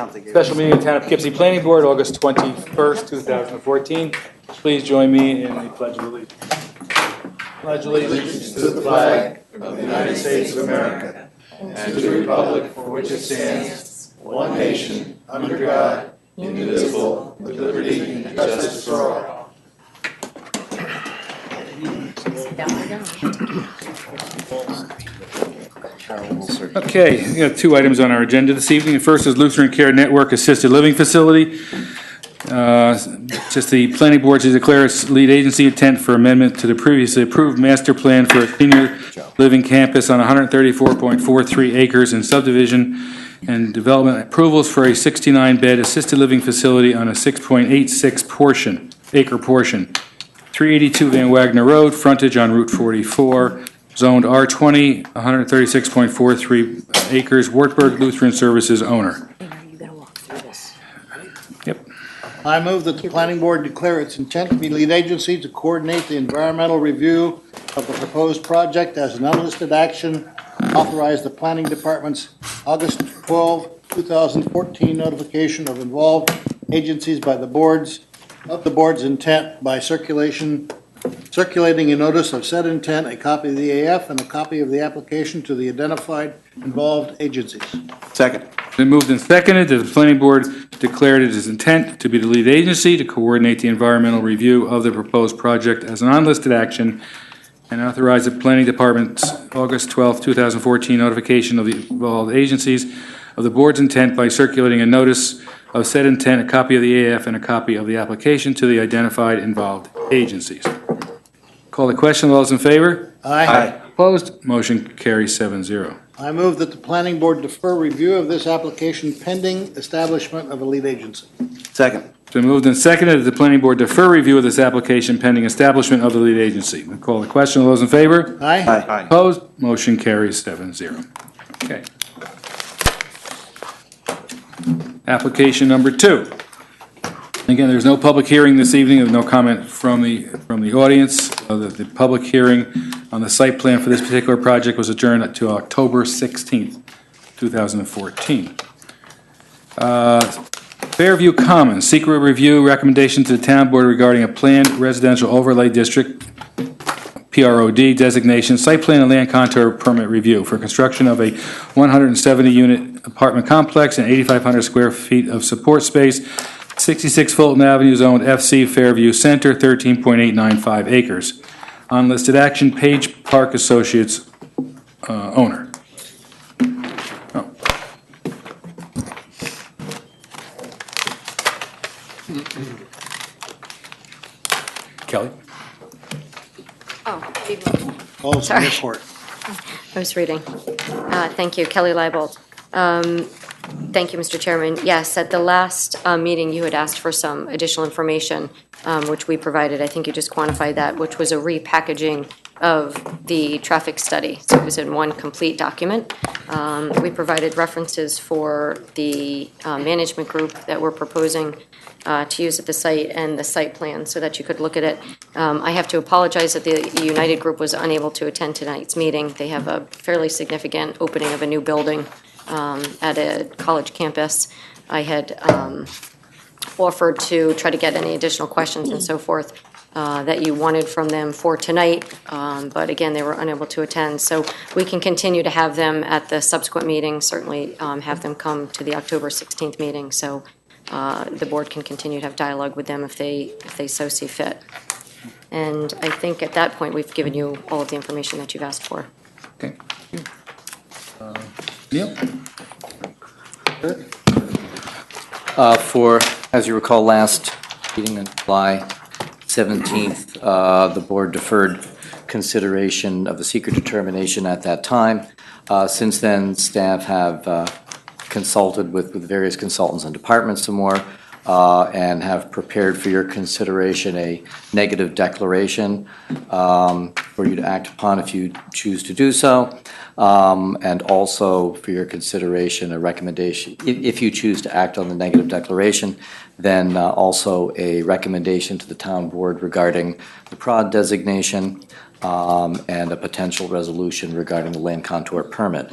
Special meeting of the Town of Poughkeepsie Planning Board, August 21st, 2014. Please join me in the Pledge of Allegiance. Pledge allegiance to the flag of the United States of America and to the republic for which it stands, one nation, under God, indivisible, with liberty and justice for all. Okay, we have two items on our agenda this evening. The first is Lutheran Care Network Assisted Living Facility. Just the planning board to declare its lead agency intent for amendment to the previously approved master plan for a senior living campus on 134.43 acres in subdivision and development approvals for a 69-bed assisted living facility on a 6.86 acre portion. 382 Van Wagner Road, frontage on Route 44, zoned R20, 136.43 acres, Wartburg Lutheran Services owner. Yep. I move that the planning board declare its intent to be lead agency to coordinate the environmental review of the proposed project as an unlisted action, authorize the planning department's August 12, 2014 notification of involved agencies by the board's intent by circulating a notice of said intent, a copy of the AF, and a copy of the application to the identified involved agencies. Second. Been moved and seconded that the planning board declared it its intent to be the lead agency to coordinate the environmental review of the proposed project as an unlisted action and authorize the planning department's August 12, 2014 notification of the involved agencies of the board's intent by circulating a notice of said intent, a copy of the AF, and a copy of the application to the identified involved agencies. Call the question. All those in favor? Aye. Aye. Opposed? Motion carries 7-0. I move that the planning board defer review of this application pending establishment of a lead agency. Second. It's been moved and seconded that the planning board defer review of this application pending establishment of the lead agency. We'll call the question. All those in favor? Aye. Aye. Opposed? Motion carries 7-0. Okay. Application number 2. Again, there's no public hearing this evening. There's no comment from the audience. The public hearing on the site plan for this particular project was adjourned to October 16th, 2014. Fairview Commons, secret review recommendation to the town board regarding a planned residential overlay district, PROD designation, site plan and land contour permit review for construction of a 170-unit apartment complex and 8,500 square feet of support space, 66 Fulton Avenue, zoned FC, Fairview Center, 13.895 acres. Unlisted action, Page Park Associates, owner. Oh. Kelly? Oh, Sorry. report. I was reading. Thank you, Kelly Leibold. Thank you, Mr. Chairman. Yes, at the last meeting, you had asked for some additional information, which we provided. I think you just quantified that, which was a repackaging of the traffic study. So it was in one complete document. We provided references for the management group that we're proposing to use at the site and the site plan so that you could look at it. I have to apologize that the United Group was unable to attend tonight's meeting. They have a fairly significant opening of a new building at a college campus. I had offered to try to get any additional questions and so forth that you wanted from them for tonight, but again, they were unable to attend. So we can continue to have them at the subsequent meeting, certainly have them come to the October 16th meeting, so the board can continue to have dialogue with them if they so see fit. And I think at that point, we've given you all of the information that you've asked for. Okay. Neil? As you recall, last meeting on July 17th, the board deferred consideration of the secret determination at that time. Since then, staff have consulted with various consultants and departments some more and have prepared for your consideration a negative declaration for you to act upon if you choose to do so. And also for your consideration, a recommendation, if you choose to act on the negative declaration, then also a recommendation to the town board regarding the PROD designation, and a potential resolution regarding the land contour permit.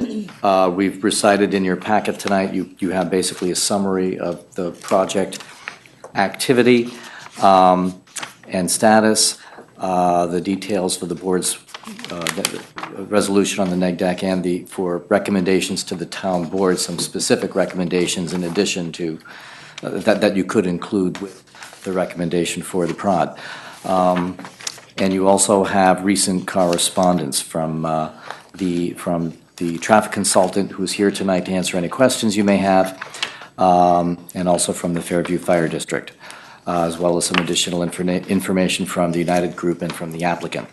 We've recited in your packet tonight, you have basically a summary of the project activity and status, the details for the board's resolution on the neg deck and for recommendations to the town board, some specific recommendations in addition to that you could include with the recommendation for the prod. And you also have recent correspondence from the traffic consultant who's here tonight to answer any questions you may have, and also from the Fairview Fire District, as well as some additional information from the United Group and from the applicant.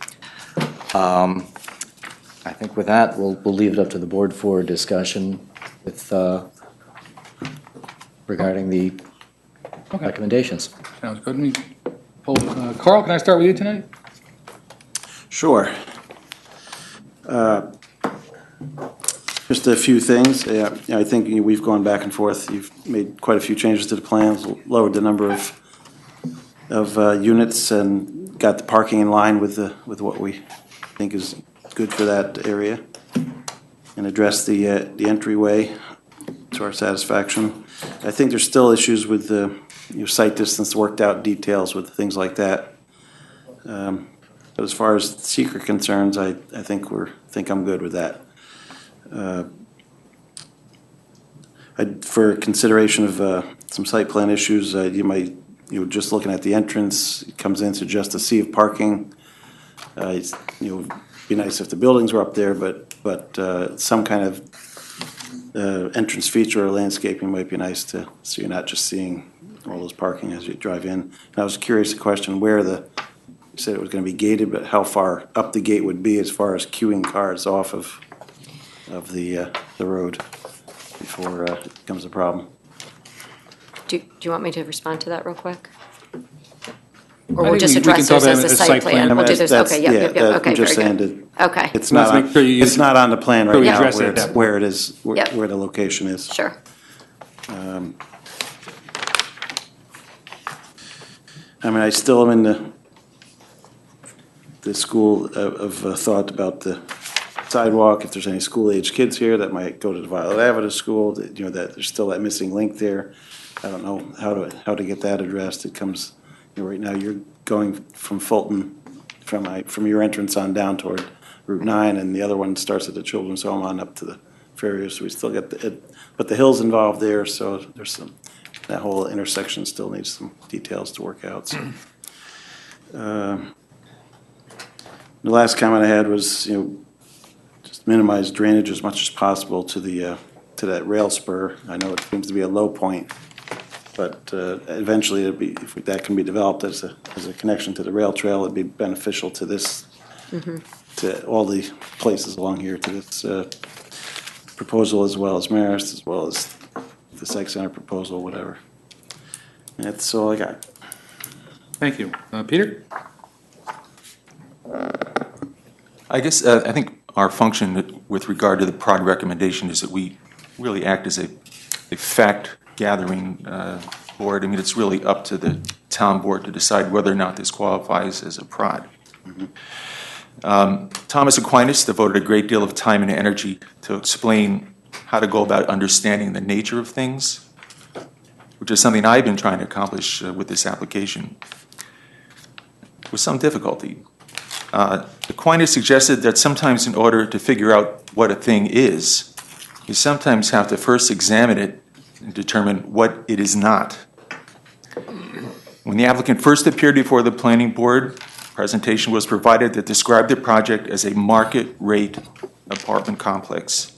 I think with that, we'll leave it up to the board for discussion with regarding the recommendations. Sounds good to me. Carl, can I start with you tonight? Sure. Just a few things. I think we've gone back and forth. You've made quite a few changes to the plans, lowered the number of units, and got the parking in line with what we think is good for that area, and addressed the entryway to our satisfaction. I think there's still issues with the site distance, worked out details with things like that. But as far as secret concerns, I think I'm good with that. For consideration of some site plan issues, you might, just looking at the entrance, it comes into just a sea of parking. Be nice if the buildings were up there, but some kind of entrance feature or landscaping might be nice so you're not just seeing all those parking as you drive in. And I was curious to question where you said it was going to be gated, but how far up the gate would be as far as queuing cars off of the road before it becomes a problem. Do you want me to respond to that real quick? Or I we'll think just we can address talk this about as it the as site site plan? plan. We'll do this, okay, yep, okay, I'm just very saying good. that Okay, it's not Let's make sure you it's not on the plan Sure, right we now address it, yeah. where it is, Yep. where the location is. sure. I still am in the school of thought about the sidewalk. If there's any school-age kids here that might go to the Violet Avenue School, that there's still that missing link there. I don't know how to get that addressed. It comes, right now you're going from Fulton, from your entrance on down toward Route 9, and the other one starts at the Children's Home on up to the Fairview. So we still get but the hill's involved there, so there's that whole intersection still needs some details to work out. So. The last comment I had was, just minimize drainage as much as possible to that rail spur. I know it seems to be a low point, but eventually if that can be developed as a connection to the rail trail, it'd be beneficial to this, to all the places along here, to this proposal as well as Marist, as well as the Psych Center proposal, whatever. That's all I got. Thank you. Peter? I guess, I think our function with regard to the prod recommendation is that we really act as a fact-gathering board. It's really up to the town board to decide whether or not this qualifies as a prod. Thomas Aquinas devoted a great deal of time and energy to explain how to go about understanding the nature of things, which is something I've been trying to accomplish with this application with some difficulty. Aquinas suggested that sometimes in order to figure out what a thing is, you sometimes have to first examine it and determine what it is not. When the applicant first appeared before the planning board, a presentation was provided that described the project as a market-rate apartment complex.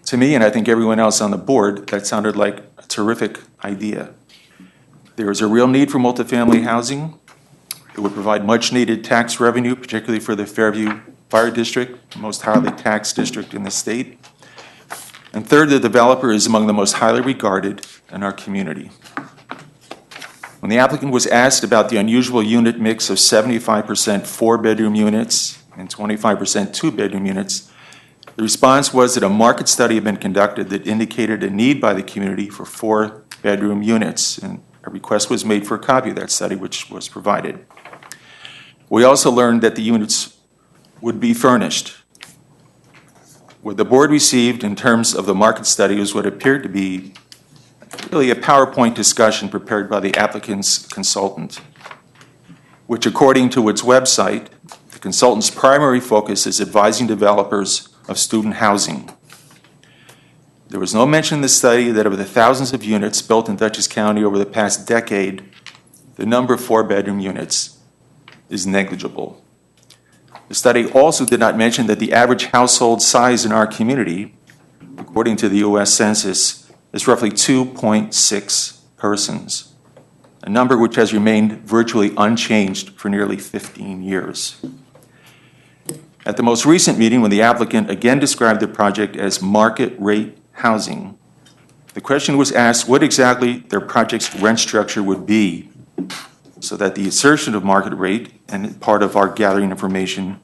To me, and I think everyone else on the board, that sounded like a terrific idea. There is a real need for multifamily housing. It would provide much-needed tax revenue, particularly for the Fairview Fire District, the most highly taxed district in the state. And third, the developer is among the most highly regarded in our community. When the applicant was asked about the unusual unit mix of 75% four-bedroom units and 25% two-bedroom units, the response was that a market study had been conducted that indicated a need by the community for four-bedroom units, and a request was made for a copy of that study, which was provided. We also learned that the units would be furnished. What the board received in terms of the market study was what appeared to be really a PowerPoint discussion prepared by the applicant's consultant, which according to its website, the consultant's primary focus is advising developers of student housing. There was no mention in the study that of the thousands of units built in Dutchess County over the past decade, the number of 4-bedroom units is negligible. The study also did not mention that the average household size in our community, according to the U.S. Census, is roughly 2.6 persons, a number which has remained virtually unchanged for nearly 15 years. At the most recent meeting, when the applicant again described the project as market rate housing, the question was asked what exactly their project's rent structure would be, so that the assertion of market rate and part of our gathering information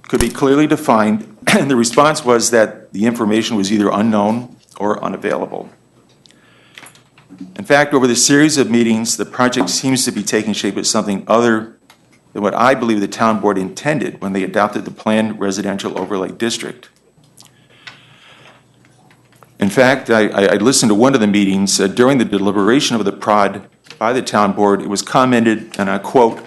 could be clearly defined, and the response was that the information was either unknown or unavailable. In fact, over the series of meetings, the project seems to be taking shape as something other than what I believe the town board intended when they adopted the planned residential overlay district. In fact, I listened to one of the meetings during the deliberation of the PROD by the town board. It was commented, and I quote,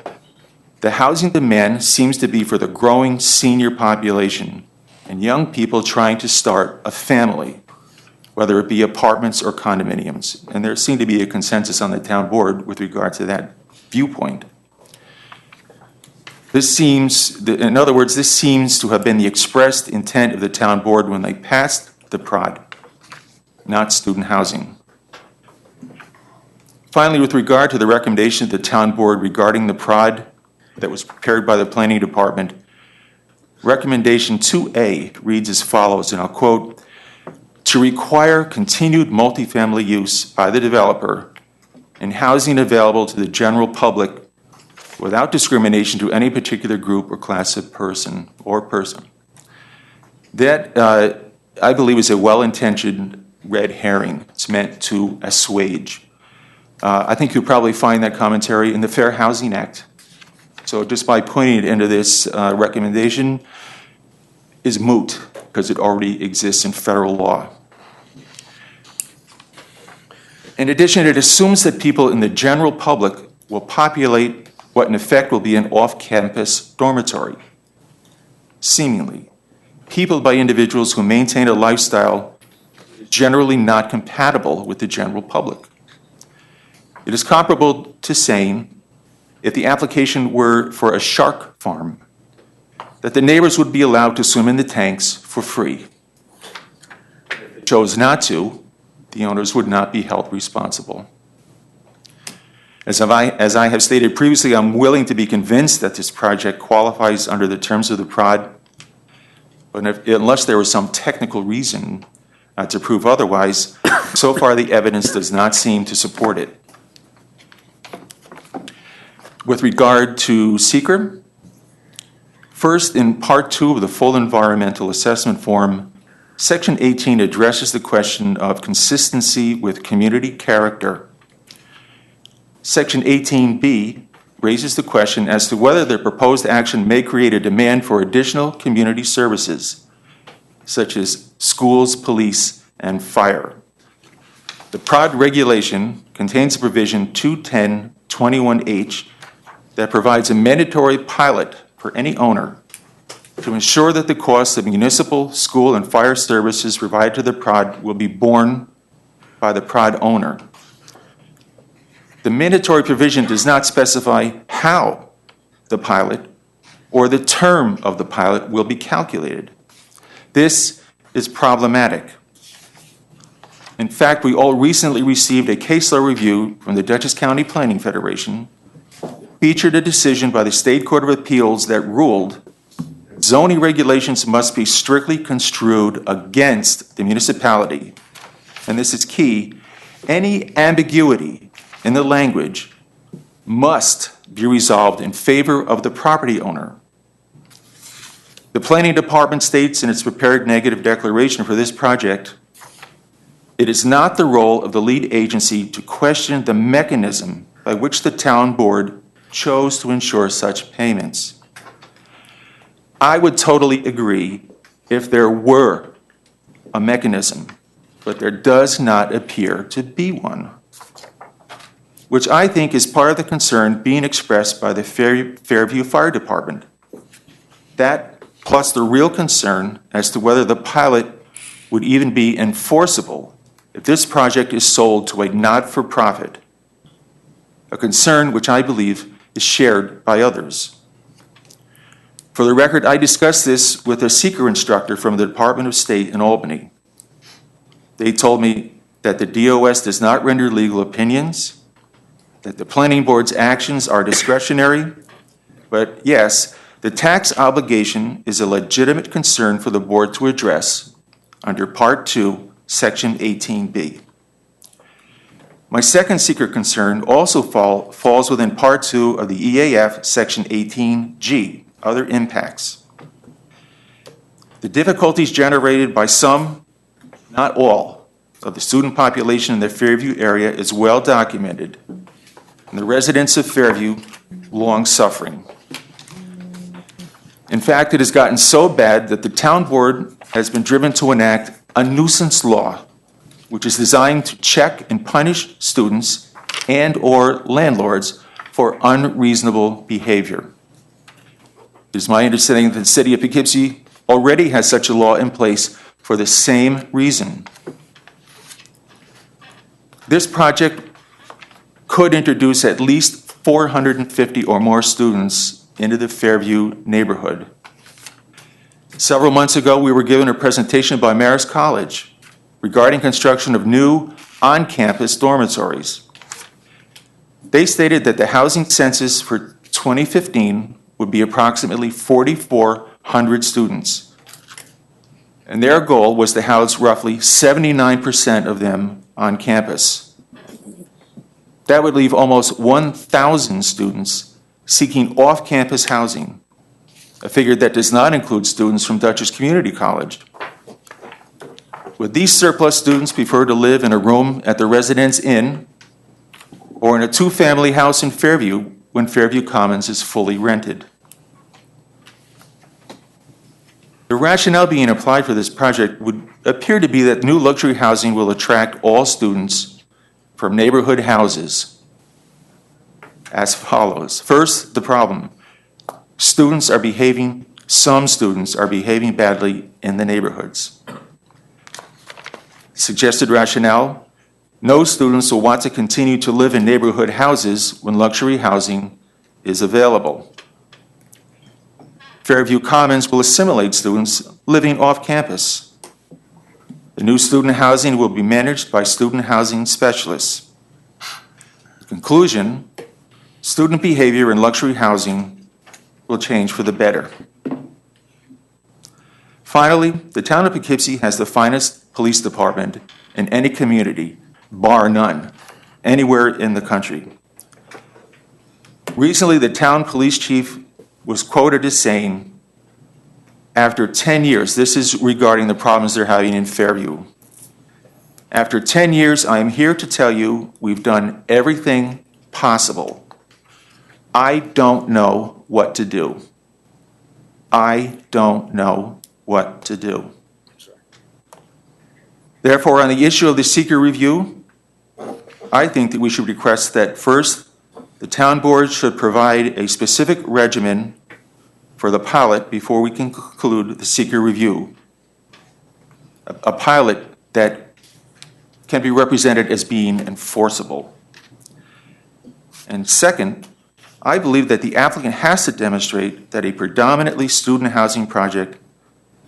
"The housing demand seems to be for the growing senior population and young people trying to start a family, whether it be apartments or condominiums." And there seemed to be a consensus on the town board with regard to that viewpoint. In other words, this seems to have been the expressed intent of the town board when they passed the PROD, not student housing. Finally, with regard to the recommendation of the town board regarding the PROD that was prepared by the planning department, recommendation 2A reads as follows, and I'll quote, "To require continued multifamily use by the developer and housing available to the general public without discrimination to any particular group or class of person or person." That, I believe, is a well-intentioned red herring. It's meant to assuage. I think you'll probably find that commentary in the Fair Housing Act. So just by putting it into this recommendation is moot because it already exists in federal law. In addition, it assumes that people in the general public will populate what in effect will be an off-campus dormitory. Seemingly, people by individuals who maintain a lifestyle generally not compatible with the general public. It is comparable to saying, if the application were for a shark farm, that the neighbors would be allowed to swim in the tanks for free. If they chose not to, the owners would not be held responsible. As I have stated previously, I'm willing to be convinced that this project qualifies under the terms of the PROD, but unless there was some technical reason to prove otherwise, so far the evidence does not seem to support it. With regard to SECR, first, in Part 2 of the full environmental assessment form, Section 18 addresses the question of consistency with community character. Section 18B raises the question as to whether the proposed action may create a demand for additional community services, such as schools, police, and fire. The PROD regulation contains a provision 21021H that provides a mandatory pilot for any owner to ensure that the costs of municipal, school, and fire services provided to the PROD will be borne by the PROD owner. The mandatory provision does not specify how the pilot or the term of the pilot will be calculated. This is problematic. In fact, we all recently received a case law review from the Dutchess County Planning Federation, featured a decision by the State Court of Appeals that ruled zoning regulations must be strictly construed against the municipality. And this is key. Any ambiguity in the language must be resolved in favor of the property owner. The Planning Department states in its prepared negative declaration for this project, it is not the role of the lead agency to question the mechanism by which the town board chose to ensure such payments. I would totally agree if there were a mechanism, but there does not appear to be one, which I think is part of the concern being expressed by the Fairview Fire Department. That, plus the real concern as to whether the pilot would even be enforceable if this project is sold to a not-for-profit, a concern which I believe is shared by others. For the record, I discussed this with a seeker instructor from the Department of State in Albany. They told me that the DOS does not render legal opinions, that the planning board's actions are discretionary, but yes, the tax obligation is a legitimate concern for the board to address under Part 2, Section 18B. My second seeker concern also falls within Part 2 of the EAF, Section 18G, other impacts. The difficulties generated by some, not all, of the student population in the Fairview area is well documented, and the residents of Fairview long suffering. In fact, it has gotten so bad that the town board has been driven to enact a nuisance law, which is designed to check and punish students and/or landlords for unreasonable behavior. It is my understanding that the city of Poughkeepsie already has such a law in place for the same reason. This project could introduce at least 450 or more students into the Fairview neighborhood. Several months ago, we were given a presentation by Marist College regarding construction of new on-campus dormitories. They stated that the housing census for 2015 would be approximately 4,400 students, and their goal was to house roughly 79% of them on campus. That would leave almost 1,000 students seeking off-campus housing, a figure that does not include students from Dutchess Community College. Would these surplus students prefer to live in a room at the Residence Inn or in a two-family house in Fairview when Fairview Commons is fully rented? The rationale being applied for this project would appear to be that new luxury housing will attract all students from neighborhood houses as follows. First, the problem. Some students are behaving badly in the neighborhoods. Suggested rationale, no students will want to continue to live in neighborhood houses when luxury housing is available. Fairview Commons will assimilate students living off campus. The new student housing will be managed by student housing specialists. In conclusion, student behavior in luxury housing will change for the better. Finally, the town of Poughkeepsie has the finest police department in any community, bar none, anywhere in the country. Recently, the town police chief was quoted as saying, after 10 years, this is regarding the problems they're having in Fairview. After 10 years, I am here to tell you we've done everything possible. I don't know what to do. I don't know what to do. Therefore, on the issue of the seeker review, I think that we should request that first, the town board should provide a specific regimen for the pilot before we can conclude the seeker review. A pilot that can be represented as being enforceable. And second, I believe that the applicant has to demonstrate that a predominantly student housing project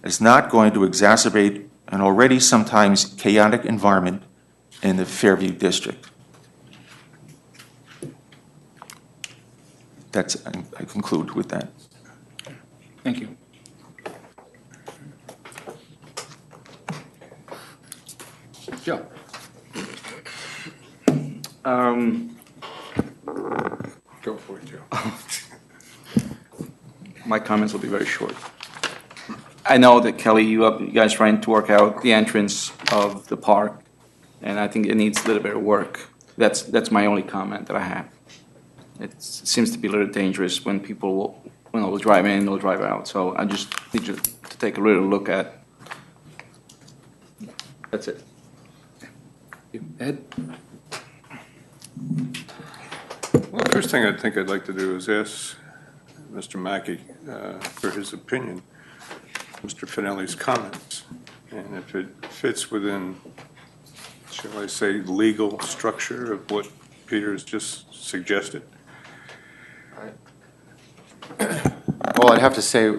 is not going to exacerbate an already sometimes chaotic environment in the Fairview district. I conclude with that. Thank you. Joe. Go for it, Joe. My comments will be very short. I know that Kelly, you guys trying to work out the entrance of the park, and I think it needs a little bit of work. That's my only comment that I have. It seems to be a little dangerous when people when they'll drive in, they'll drive out. So I just need you to take a little look at. That's it. Ed? Well, the first thing I think I'd like to do is ask Mr. Mackey for his opinion, Mr. Finelli's comments, and if it fits within, shall I say, legal structure of what Peter has just suggested. Well, I'd have to say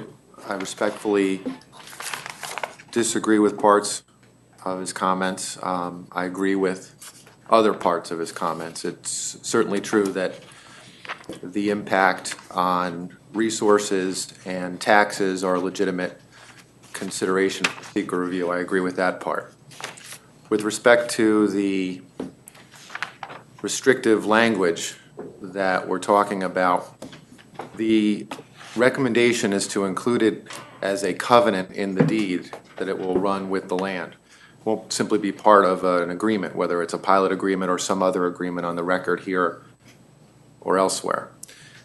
I respectfully disagree with parts of his comments. I agree with other parts of his comments. It's certainly true that the impact on resources and taxes are a legitimate consideration for secret review. I agree with that part. With respect to the restrictive language that we're talking about, the recommendation is to include it as a covenant in the deed that it will run with the land. It won't simply be part of an agreement, whether it's a pilot agreement or some other agreement on the record here or elsewhere.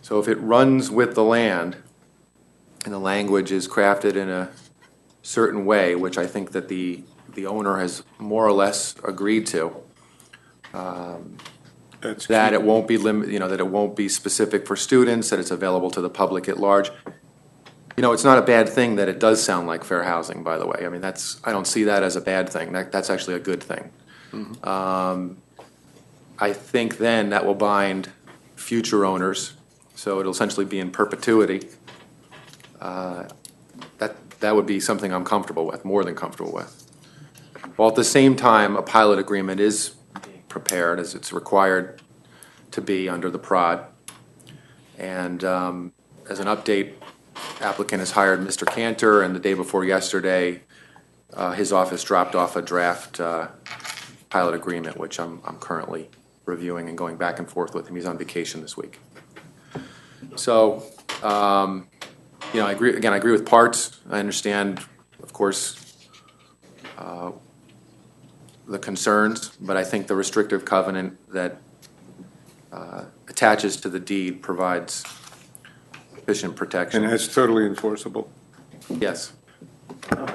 So if it runs with the land and the language is crafted in a certain way, which I think that the owner has more or less agreed to, That's that key. it won't be that it won't be specific for students, that it's available to the public at large. It's not a bad thing that it does sound like fair housing, by the way. I mean, I don't see that as a bad thing. That's actually a good thing. I think then that will bind future owners, so it'll essentially be in perpetuity. That would be something I'm comfortable with, more than comfortable with. While at the same time, a pilot agreement is being prepared as it's required to be under the PROD. And as an update, applicant has hired Mr. Cantor, and the day before yesterday, his office dropped off a draft pilot agreement, which I'm currently reviewing and going back and forth with him. He's on vacation this week. So, I agree with parts. I understand, of course, the concerns, but I think the restrictive covenant that attaches to the deed provides sufficient protection. And that's totally enforceable. Yes.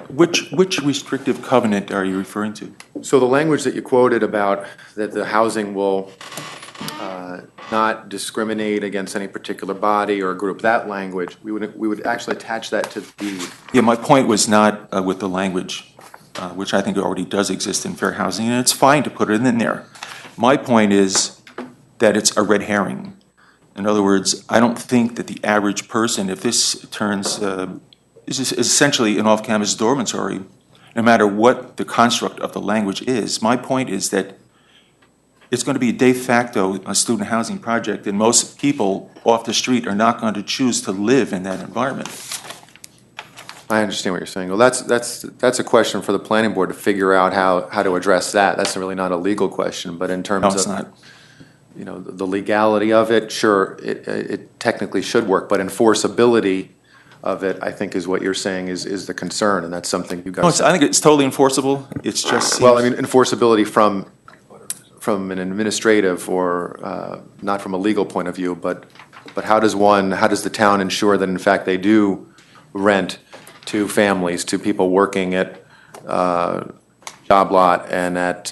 Which restrictive covenant are you referring to? So the language that you quoted about that the housing will not discriminate against any particular body or group, that language, we would actually attach that to the deed. Yeah, my point was not with the language, which I think already does exist in fair housing, and it's fine to put it in there. My point is that it's a red herring. In other words, I don't think that the average person, if this is essentially an off-campus dormitory, no matter what the construct of the language is, my point is that it's going to be de facto a student housing project, and most people off the street are not going to choose to live in that environment. I understand what you're saying. Well, that's a question for the planning board to figure out how to address that. That's really not a legal question, but in terms No, it's of not. the legality of it, sure, it technically should work, but enforceability of it, I think, is what you're saying is the concern, and that's something you No, guys. I think it's totally enforceable. It's just. Well, I mean, enforceability from an administrative or not from a legal point of view, but how does the town ensure that in fact they do rent to families, to people working at Job Lot and at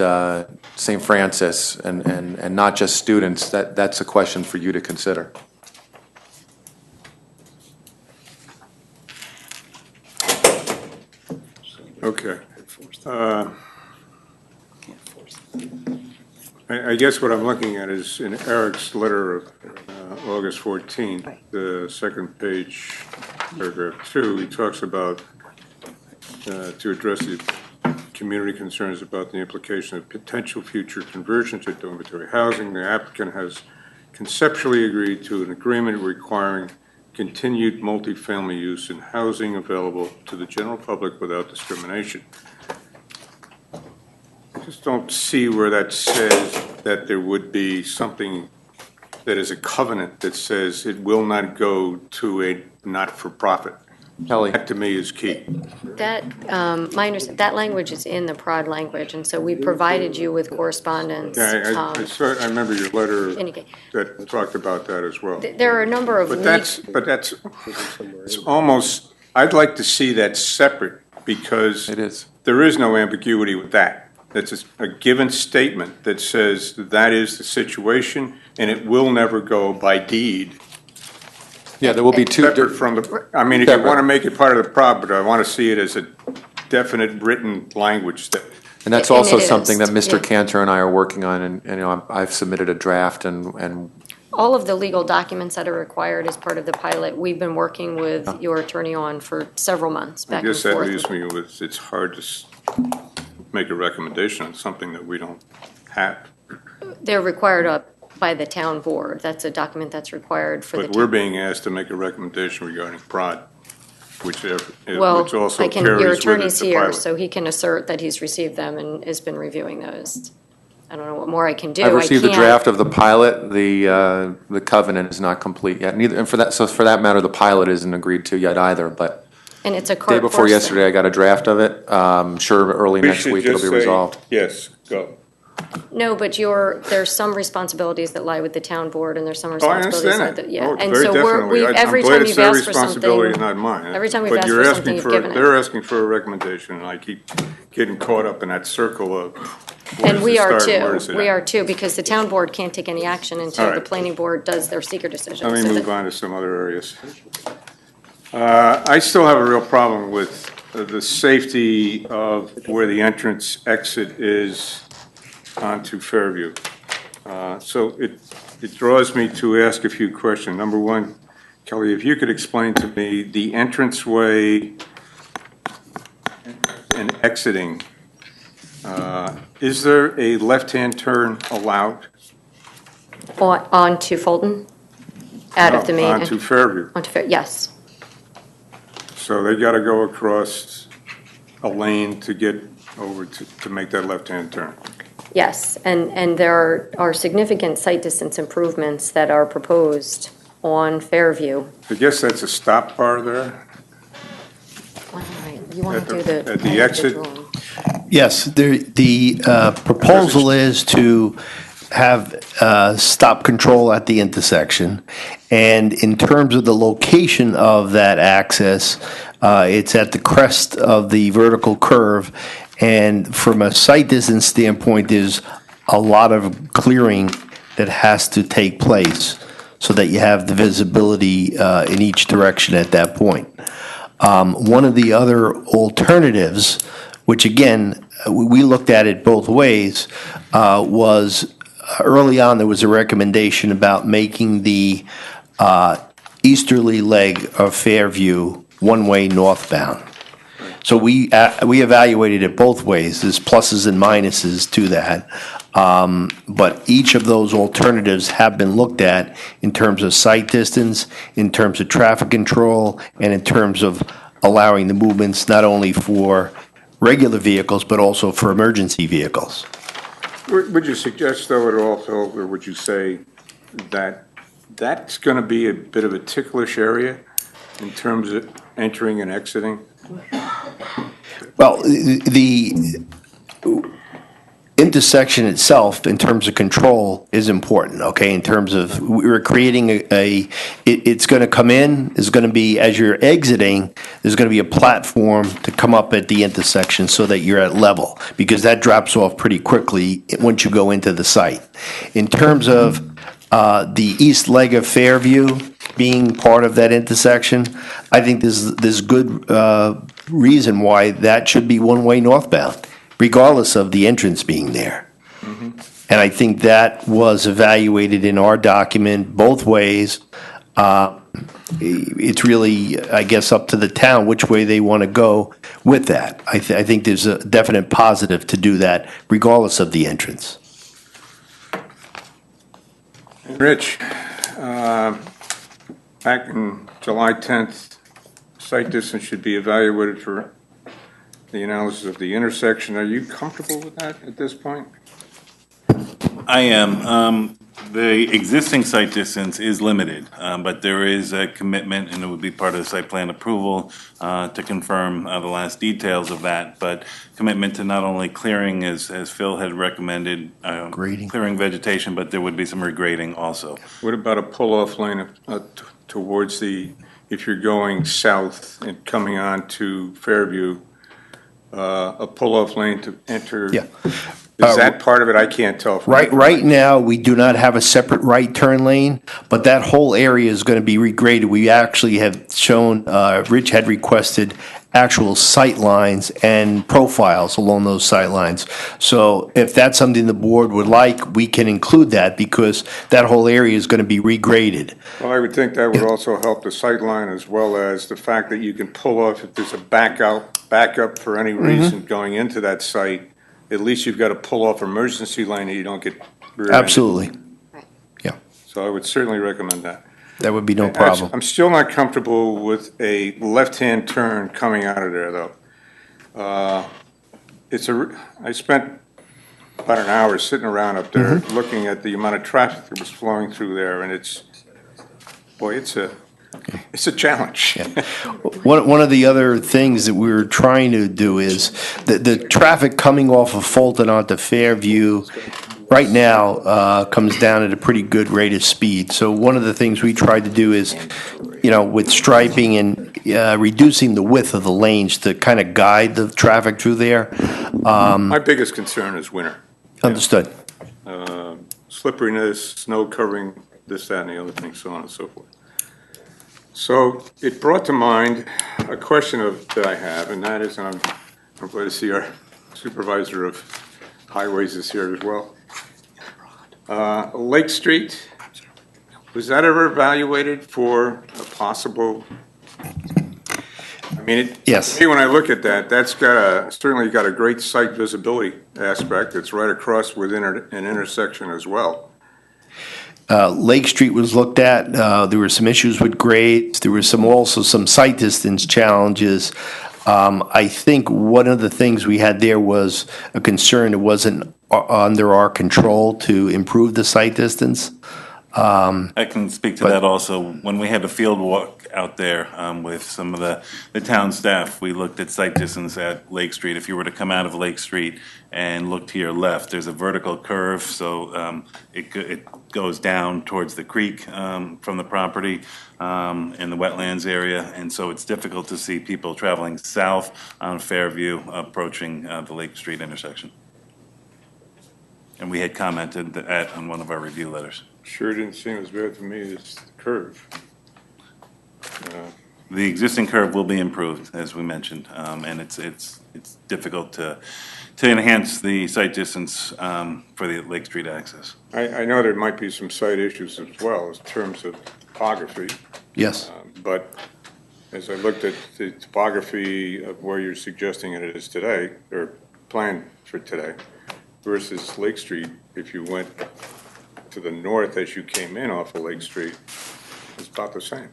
St. Francis and not just students? That's a question for you to consider. Okay. I guess what I'm looking at is in Eric's letter of August 14th, the second page, paragraph 2, he talks about to address the community concerns about the implication of potential future conversion to dormitory housing. The applicant has conceptually agreed to an agreement requiring continued multifamily use in housing available to the general public without discrimination. I just don't see where that says that there would be something that is a covenant that says it will not go to a not-for-profit. Kelly? That to me is key. That, that language is in the PROD language, and so we provided you with correspondence. Yeah, I remember your letter indicate- that talked about that as well. There are a number of. But that's, it's almost, I'd like to see that separate because It is. there is no ambiguity with that. That's a given statement that says that is the situation and it will never go by deed. Yeah, there will be two. Separate from the, I mean, if you Separate. want to make it part of the problem, but I want to see it as a definite written language that, And that's And also it is, something that yeah. Mr. Cantor and I are working on, and, you know, I've submitted a draft, and All of the legal documents that are required as part of the pilot, we've been working with your attorney on for several months, I back and guess that forth. leaves me with, it's hard to make a recommendation on something that we don't have. They're required up by the town board. That's a document that's required for the But we're town. being asked to make a recommendation regarding PROD, which Well, also I can, carries your with it attorney's the here, pilot. so he can assert that he's received them and has been reviewing those. I don't know what more I can do. I've received the I can't- draft of the pilot. The covenant is not complete yet. Neither, and for that matter, the pilot isn't agreed to yet either. But And it's a day court before yesterday, I got a draft of it. Sure, early We next should week it'll just be say, resolved. yes, go. No, but there's some responsibilities that lie with the town board, and there's some Oh, I responsibilities understand that, that. yeah. Oh, And very so definitely. every I'm glad time it's you've their asked for responsibility something, and not mine. every time we've But asked you're for asking something, you've given it. They're asking for a recommendation, and I keep getting caught up in that circle of where And does we it are start and where does too, it we end? are too, because the town board can't take any action until All the right. planning board does their seeker decision. Let me So move that- on to some other areas. I still have a real problem with the safety of where the entrance exit is onto Fairview. So it draws me to ask a few questions. Number one, Kelly, if you could explain to me the entranceway and exiting, is there a left-hand turn allowed? On to Fulton, out of the main. Onto Fairview. Yes, So they got to go across a lane to get over to make that left-hand turn. yes, and there are significant site distance improvements that are proposed on Fairview. I guess that's a stop bar there. All right, you want At to the- do the. at the exit? drawing. Yes, the proposal is to have stop control at the intersection. And in terms of the location of that access, it's at the crest of the vertical curve. And from a sight distance standpoint, there's a lot of clearing that has to take place so that you have the visibility in each direction at that point. One of the other alternatives, which again, we looked at it both ways, was early on, there was a recommendation about making the easterly leg of Fairview one-way northbound. So we evaluated it both ways. There's pluses and minuses to that. But each of those alternatives have been looked at in terms of sight distance, in terms of traffic control, and in terms of allowing the movements not only for regular vehicles, but also for emergency vehicles. Would you suggest, though, at all, Phil, or would you say that that's going to be a bit of a ticklish area in terms of entering and exiting? Well, the intersection itself, in terms of control, is important, okay? In terms of, we're creating it's going to come in, there's going to be, as you're exiting, there's going to be a platform to come up at the intersection so that you're at level, because that drops off pretty quickly once you go into the site. In terms of the east leg of Fairview being part of that intersection, I think there's good reason why that should be one-way northbound, regardless of the entrance being there. And I think that was evaluated in our document both ways. It's really, I guess, up to the town which way they want to go with that. I think there's a definite positive to do that regardless of the entrance. Rich, back in July 10th, site distance should be evaluated for the analysis of the intersection. Are you comfortable with that at this point? I am. The existing site distance is limited, but there is a commitment, and it would be part of the site plan approval to confirm the last details of that, but commitment to not only clearing, as Phil had recommended, Grading. clearing vegetation, but there would be some regrading also. What about a pull-off lane towards if you're going south and coming on to Fairview, a pull-off lane to enter? Yeah. Is that part of it? I can't tell. Right now, we do not have a separate right turn lane, but that whole area is going to be regraded. We actually have shown, Rich had requested actual sight lines and profiles along those sight lines. So if that's something the board would like, we can include that because that whole area is going to be regraded. Well, I would think that would also help the sight line as well as the fact that you can pull off if there's a backup for any reason going into that site. At least you've got a pull-off emergency lane that you don't get rear-ended. Absolutely. Yeah, So I would certainly recommend that. that would be no problem. I'm still not comfortable with a left-hand turn coming out of there, though. I spent about an hour sitting around up there looking at the amount of traffic that was flowing through there, and it's a challenge. One of the other things that we were trying to do is the traffic coming off of Fulton onto Fairview right now comes down at a pretty good rate of speed. So one of the things we tried to do is, with striping and reducing the width of the lanes to kind of guide the traffic through there. My biggest concern is winter. Understood. Slipperiness, snow covering, this, that, and the other thing, so on and so forth. So it brought to mind a question that I have, and that is, and I'm glad to see our supervisor of highways is here as well. Lake Street, was that ever evaluated for a possible? I mean, Yes. to me, when I look at that, that's certainly got a great site visibility aspect. It's right across within an intersection as well. Lake Street was looked at. There were some issues with grades. There was also some sight distance challenges. I think one of the things we had there was a concern it wasn't under our control to improve the sight distance. I can speak to that also. When we had a field walk out there with some of the town staff, we looked at site distance at Lake Street. If you were to come out of Lake Street and look to your left, there's a vertical curve, so it goes down towards the creek from the property in the wetlands area, and so it's difficult to see people traveling south on Fairview approaching the Lake Street intersection. And we had commented that on one of our review letters. Sure didn't seem as bad to me as the curve. The existing curve will be improved, as we mentioned, and it's difficult to enhance the site distance for the Lake Street access. I know there might be some site issues as well in terms of topography, Yes. but as I looked at the topography of where you're suggesting it is today, or planned for today, versus Lake Street, if you went to the north as you came in off of Lake Street, it's about the same.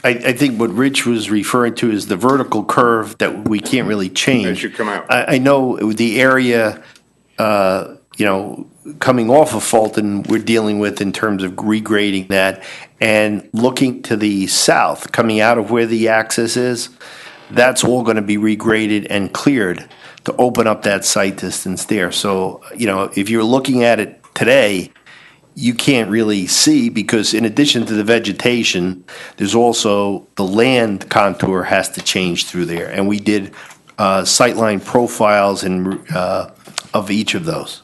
I think what Rich was referring to is the vertical curve that we can't really change. As you come out. I know the area, coming off of Fulton, we're dealing with in terms of regrading that. And looking to the south, coming out of where the access is, that's all going to be regraded and cleared to open up that site distance there. So, if you're looking at it today, you can't really see because in addition to the vegetation, there's also the land contour has to change through there. And we did sightline profiles of each of those.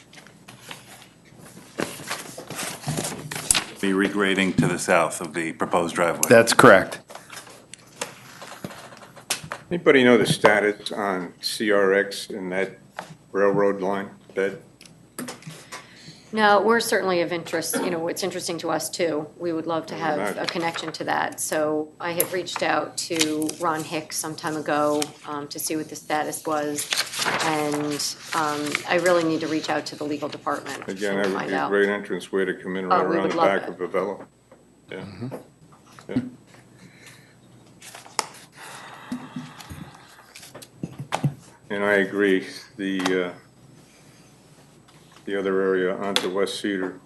Be regrading to the south of the proposed driveway. That's correct. Anybody know the status on CRX in that railroad line bed? No, we're certainly of interest, it's interesting to us too. We would love to have a connection to that. So I had reached out to Ron Hicks some time ago to see what the status was. And I really need to reach out to the legal department. Again, that would find be a out. great entrance way to come in right we around would the love back that. of Avella. Yeah. Yeah. And I agree, the the other area onto West Cedar.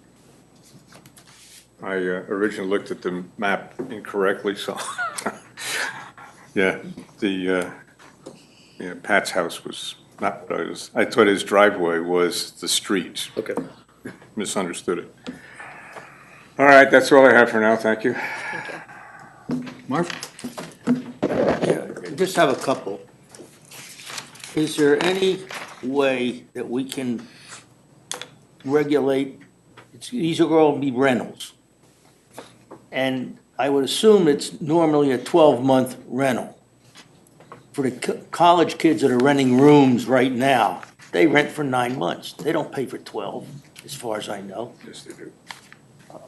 I originally looked at the map incorrectly, so, yeah, Pat's house was not what I thought his driveway was the street. Okay. Misunderstood it. All right, that's all I have for now, thank you. Marv? I just have a couple. Is there any way that we can regulate, these are all be rentals? And I would assume it's normally a 12-month rental. For the college kids that are renting rooms right now, they rent for 9 months. They don't pay for 12, as far as I know. Yes, they do.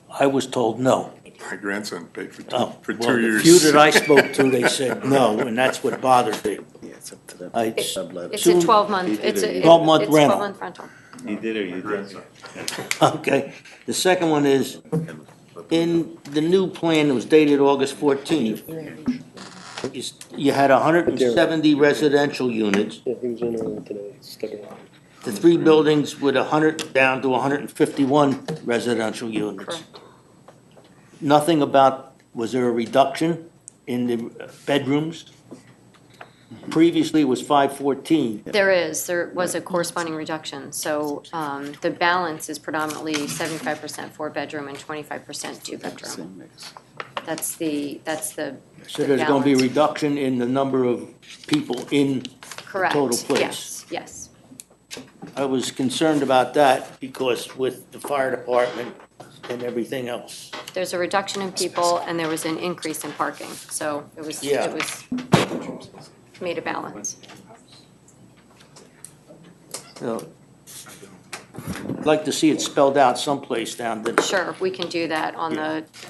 I was told no. My grandson paid for Oh, for well, 2 the years. few that I spoke to, they said no, and that's what bothered me. Yeah, it's up to them. It's a 12-month, it's a. 12-month it's a rental. 12-month rental. You did or you didn't? Okay. The second one is, in the new plan that was dated August 14th, you had 170 residential units. Yeah, he was in earlier today, stuck around. The 3 buildings with 100, down to 151 residential units. Correct. Nothing about, was there a reduction in the bedrooms? Previously, it was 514. There was a corresponding reduction, so the balance is predominantly 75% four-bedroom and 25% two-bedroom. Same mix. That's the So there's going to be a balance. reduction in the number of people in the Correct. total place? Yes. I was concerned about that because with the fire department and everything else. There's a reduction in people and there was an increase in parking, so Yeah. it was made a balance. So, I'd like to see it spelled out someplace down there. Sure, we can do that on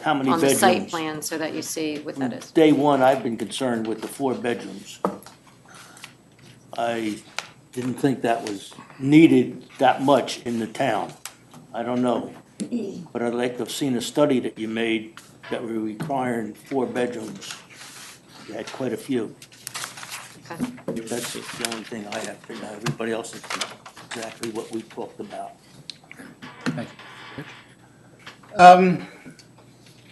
How many on the site bedrooms? plan so that you see what that is. Day one, I've been concerned with the 4 bedrooms. I didn't think that was needed that much in the town. I don't know. But I'd like to have seen a study that you made that were requiring 4 bedrooms. You had quite a few. Okay. That's the only thing I have for now. Everybody else is exactly what we talked about. Thank you.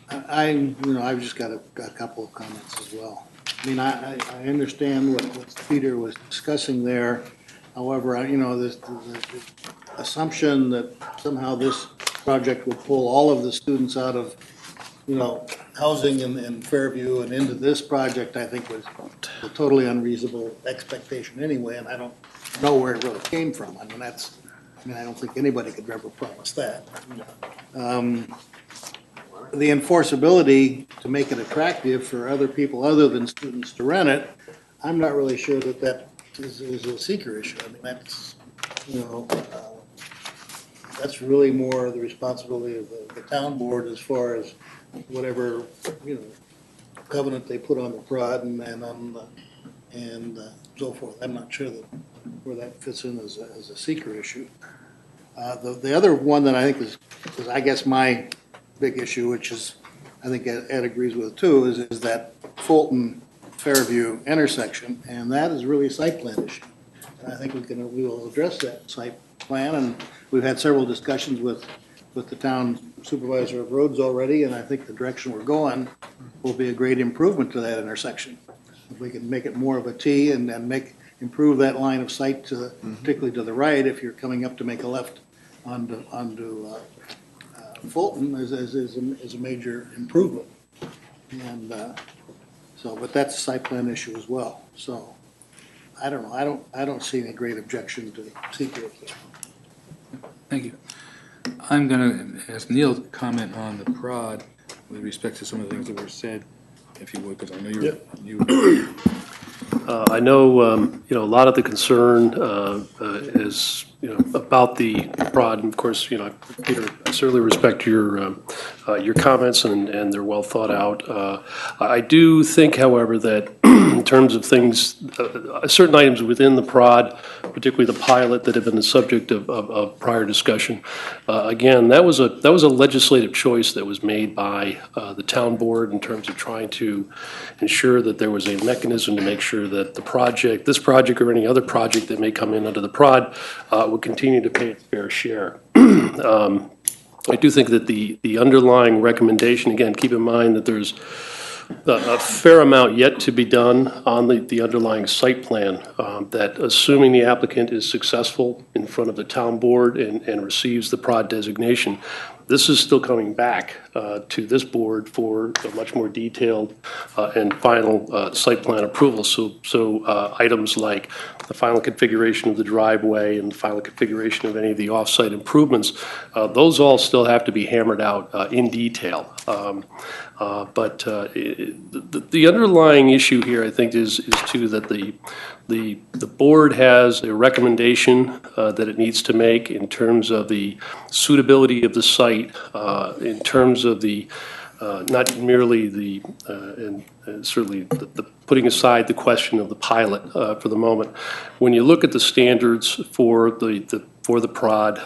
I've just got a couple of comments as well. I mean, I understand what Peter was discussing there. However, the assumption that somehow this project would pull all of the students out of, housing in Fairview and into this project, I think was a totally unreasonable expectation anyway, and I don't know where it really came from. I don't think anybody could ever promise that. The enforceability to make it attractive for other people other than students to rent it, I'm not really sure that is a seeker issue. I mean, that's really more the responsibility of the town board as far as whatever, covenant they put on the prod and so forth. I'm not sure where that fits in as a seeker issue. The other one that I think is I guess my big issue, which is, I think Ed agrees with too, is that Fulton Fairview intersection, and that is really a site plan issue. And I think we will address that site plan, and we've had several discussions with the town supervisor of roads already, and I think the direction we're going will be a great improvement to that intersection. If we can make it more of a T and improve that line of sight particularly to the right, if you're coming up to make a left onto Fulton is a major improvement. And but that's a site plan issue as well. So I don't know. I don't see any great objection to seeker. Thank you. I'm going to ask Neil to comment on the prod with respect to some of the things that were said, if you would, because I know you. I know, a lot of the concern is, about the prod. And of course, Peter, I certainly respect your comments and they're well thought out. I do think, however, that in terms of things, certain items within the prod, particularly the pilot that have been the subject of prior discussion, again, that was a legislative choice that was made by the town board in terms of trying to ensure that there was a mechanism to make sure that this project or any other project that may come in under the prod would continue to pay its fair share. I do think that the underlying recommendation, again, keep in mind that there's a fair amount yet to be done on the underlying site plan, that assuming the applicant is successful in front of the town board and receives the PROD designation, this is still coming back to this board for a much more detailed and final site plan approval. So items like the final configuration of the driveway and the final configuration of any of the off-site improvements, those all still have to be hammered out in detail. But the underlying issue here, I think, is too that the board has a recommendation that it needs to make in terms of the suitability of the site, in terms of the not merely the and certainly the putting aside the question of the pilot for the moment. When you look at the standards for the PROD,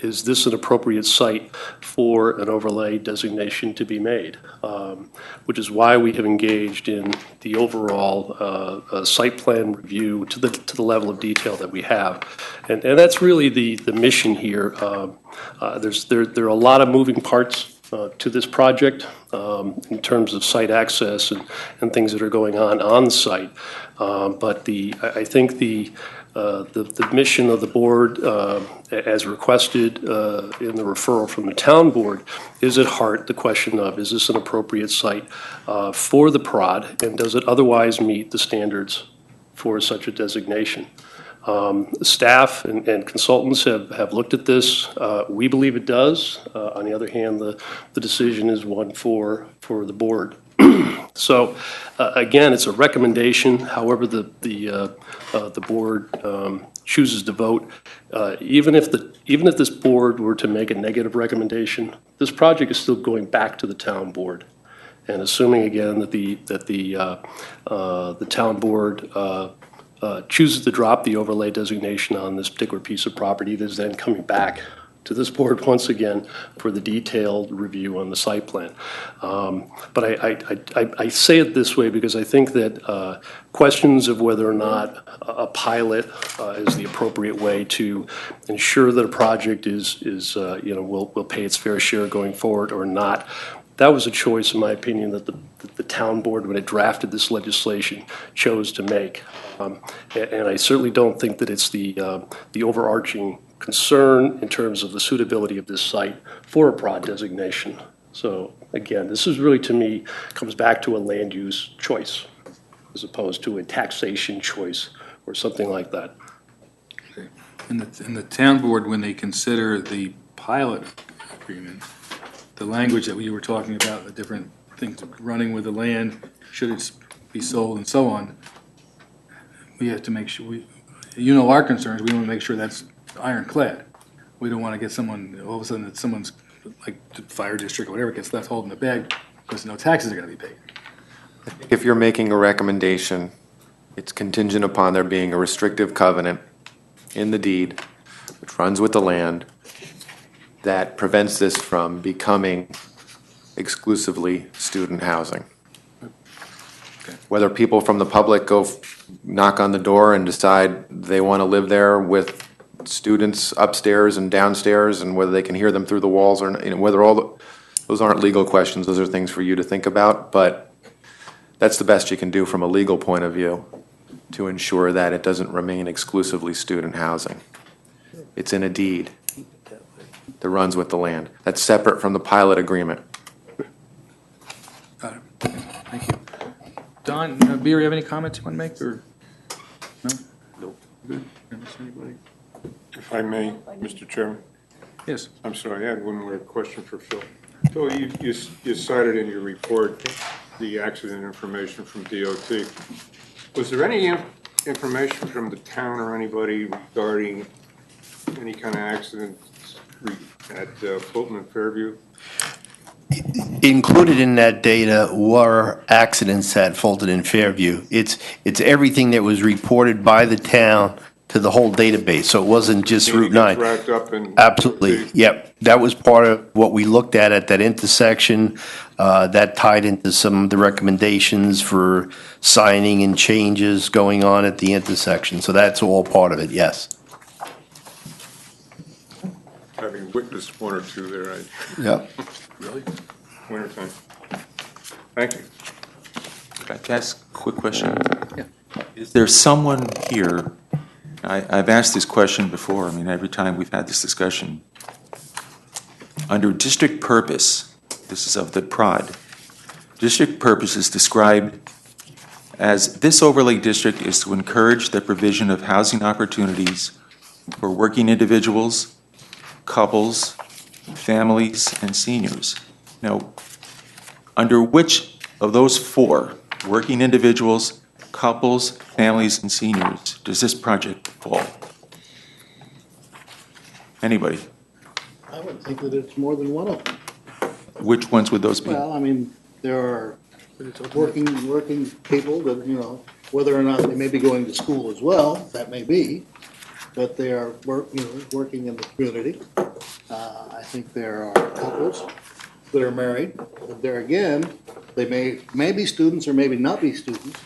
is this an appropriate site for an overlay designation to be made? Which is why we have engaged in the overall site plan review to the level of detail that we have. And that's really the mission here. There are a lot of moving parts to this project in terms of site access and things that are going on site. But I think the mission of the board, as requested in the referral from the town board, is at heart the question of, is this an appropriate site for the PROD, and does it otherwise meet the standards for such a designation? Staff and consultants have looked at this. We believe it does. On the other hand, the decision is one for the board. So again, it's a recommendation. However, the board chooses to vote. Even if this board were to make a negative recommendation, this project is still going back to the town board. And assuming again that the town board chooses to drop the overlay designation on this particular piece of property, that is then coming back to this board once again for the detailed review on the site plan. But I say it this way because I think that questions of whether or not a pilot is the appropriate way to ensure that a project will pay its fair share going forward or not, that was a choice, in my opinion, that the town board, when it drafted this legislation, chose to make. And I certainly don't think that it's the overarching concern in terms of the suitability of this site for a PROD designation. So again, this is really, to me, comes back to a land use choice as opposed to a taxation choice or something like that. And the town board, when they consider the pilot agreement, the language that we were talking about, the different things running with the land, should it be sold and so on, we have to make sure, our concerns, we want to make sure that's ironclad. We don't want to get someone, all of a sudden that someone's, like the fire district or whatever, gets left holding the bag because no taxes are going to be paid. If you're making a recommendation, it's contingent upon there being a restrictive covenant in the deed, which runs with the land, that prevents this from becoming exclusively student housing. Okay. Whether people from the public go knock on the door and decide they want to live there with students upstairs and downstairs, and whether they can hear them through the walls or whether those aren't legal questions, those are things for you to think about, but that's the best you can do from a legal point of view to ensure that it doesn't remain exclusively student housing. It's in a deed that runs with the land. That's separate from the pilot agreement. Got it. Thank you. Don, Beer, you have any comments you want to make, or no? Nope. Good. Anybody? If I may, Mr. Chairman? Yes. I'm sorry, I had one more question for Phil. Phil, you cited in your report the accident information from DOT. Was there any information from the town or anybody regarding any kind of accident at Fulton and Fairview? Included in that data were accidents at Fulton and Fairview. It's everything that was reported by the town to the whole database, so it wasn't just Route 9. Wrapped up in. Absolutely, yep. That was part of what we looked at that intersection. That tied into some of the recommendations for signing and changes going on at the intersection. So that's all part of it, yes. Having witnessed one or two there, Yep. wintertime. Thank you. Can I ask a quick question? Is there someone here, I've asked this question before, I mean, every time we've had this discussion. Under district purpose, this is of the PROD, district purpose is described as this overlay district is to encourage the provision of housing opportunities for working individuals, couples, families, and seniors. Now, under which of those four, working individuals, couples, families, and seniors, does this project fall? Anybody? I would think that it's more than one of them. Which ones would those be? Well, I mean, there are working people that, you know, whether or not they may be going to school as well, that may be, but they are working in the community. I think there are couples that are married. There again, they may be students or maybe not be students,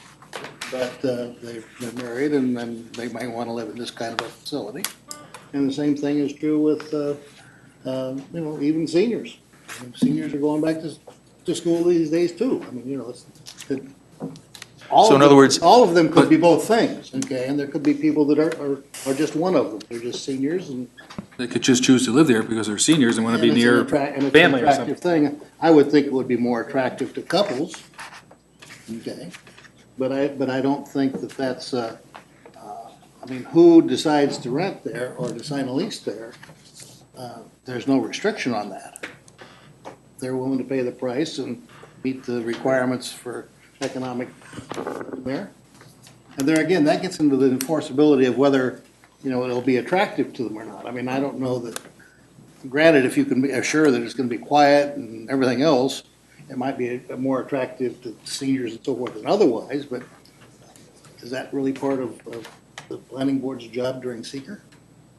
but they're married and then they might want to live in this kind of a facility. And the same thing is true with, even seniors. Seniors are going back to school these days too. I mean, So in other words. all of them could be both things, okay? And there could be people that are just one of them. They're just seniors and. They could just choose to live there because they're seniors and want to be and it's near an and it's an family or something. attractive thing. I would think it would be more attractive to couples, okay? But I don't think that that's, who decides to rent there or to sign a lease there? There's no restriction on that. They're willing to pay the price and meet the requirements for economic there. And there again, that gets into the enforceability of whether, it'll be attractive to them or not. I mean, I don't know that, granted, if you can be assured that it's gonna be quiet and everything else, it might be more attractive to seniors and so forth than otherwise, but is that really part of the planning board's job during seeker?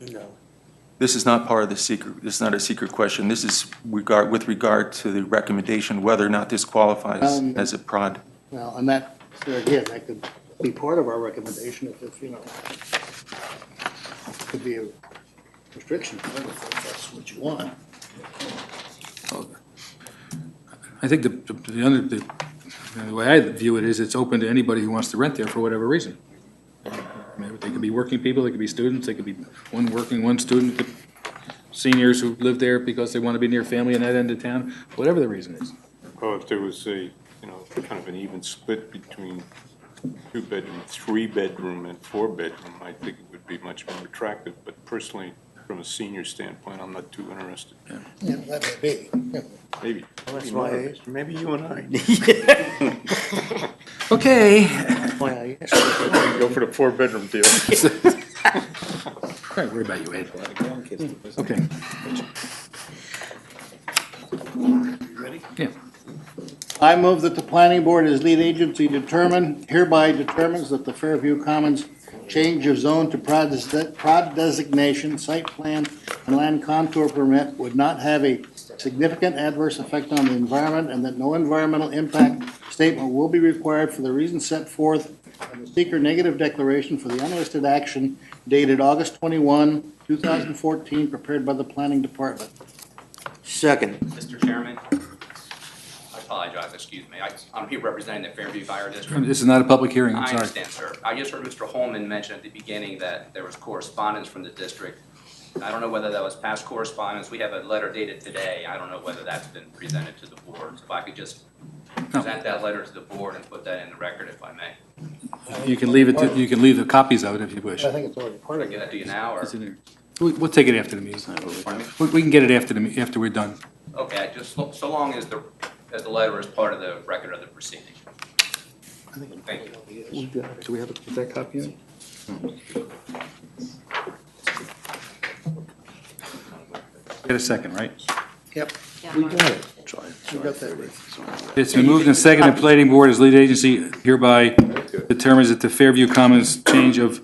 No. This is not part of the secret, this is not a secret question. This is with regard to the recommendation whether or not this qualifies as a PROD. Well, and that, again, that could be part of our recommendation if could be a restriction, if that's what you want. I think the way I view it is it's open to anybody who wants to rent there for whatever reason. They could be working people, they could be students, they could be one working, one student, seniors who live there because they want to be near family in that end of town, whatever the reason is. Well, if there was a, kind of an even split between 2-bedroom, 3-bedroom, and 4-bedroom, I think it would be much more attractive. But personally, from a senior standpoint, I'm not too interested. Yeah, that may be. Yeah. Maybe. That's why Maybe you and I. Okay. why I asked. Go for the 4-bedroom deal. Don't worry about you, Ed. Okay. Ready? Yeah. I move that the planning board as lead agency hereby determines that the Fairview Commons change of zone to PROD designation, site plan, and land contour permit would not have a significant adverse effect on the environment, and that no environmental impact statement will be required for the reasons set forth in the seeker negative declaration for the unlisted action dated August 21, 2014, prepared by the planning department. Second. Mr. Chairman, I apologize, excuse me. I'm here representing the Fairview Fire District. This is not a public hearing, I'm I sorry. understand, sir. I just heard Mr. Holman mention at the beginning that there was correspondence from the district. I don't know whether that was past correspondence. We have a letter dated today. I don't know whether that's been presented to the board. So if I could just present that letter to the board and put that in the record, if I may. You can leave it, you can leave the copies out if you wish. I think it's already part Can I of get it. that to you now, or? It's in there. We'll take it after the meeting. We can get it after we're done. Okay, just so long as the letter is part of the record of the proceeding. Thank you. Do we have that copy in? Get a second, right? Yep, We got it. we got that right. It's been moved and seconded, the planning board as lead agency hereby determines that the Fairview Commons change of